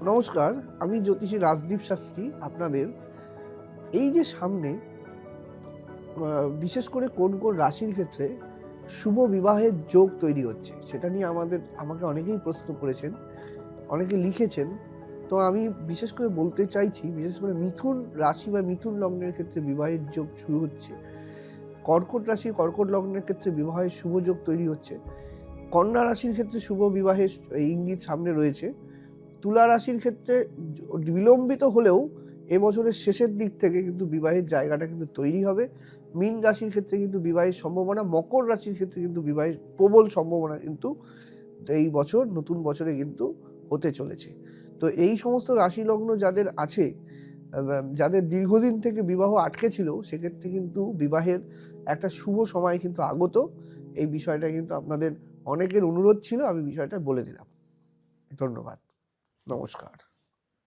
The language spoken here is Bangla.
নমস্কার, আমি জ্যোতিষী রাজদীপ শাস্ত্রী। আপনাদের এই যে সামনে বিশেষ করে কোন কোন রাশির ক্ষেত্রে শুভ বিবাহের যোগ তৈরি হচ্ছে সেটা নিয়ে আমাকে অনেকেই প্রশ্ন করেছেন, অনেকে লিখেছেন। তো আমি বিশেষ করে বলতে চাইছি, বিশেষ করে মিথুন রাশি বা মিথুন লগ্নের ক্ষেত্রে বিবাহের যোগ শুরু হচ্ছে, কর্কট রাশি কর্কট লগ্নের ক্ষেত্রে বিবাহের শুভ যোগ তৈরি হচ্ছে, কন্যা রাশির ক্ষেত্রে শুভ বিবাহের ইঙ্গিত সামনে রয়েছে, তুলা রাশির ক্ষেত্রে বিলম্বিত হলেও এবছরের শেষের দিক থেকে কিন্তু বিবাহের জায়গাটা কিন্তু তৈরি হবে। মীন রাশির ক্ষেত্রে কিন্তু বিবাহের সম্ভাবনা, মকর রাশির ক্ষেত্রে কিন্তু বিবাহের প্রবল সম্ভাবনা কিন্তু এই বছর নতুন বছরে কিন্তু হতে চলেছে। তো এই সমস্ত রাশি লগ্ন যাদের আছে, যাদের দীর্ঘদিন থেকে বিবাহ আটকে ছিল, সেক্ষেত্রে কিন্তু বিবাহের একটা শুভ সময় কিন্তু আগত। এই বিষয়টা কিন্তু আপনাদের অনেকের অনুরোধ ছিল, আমি বিষয়টা বলে দিলাম। ধন্যবাদ, নমস্কার।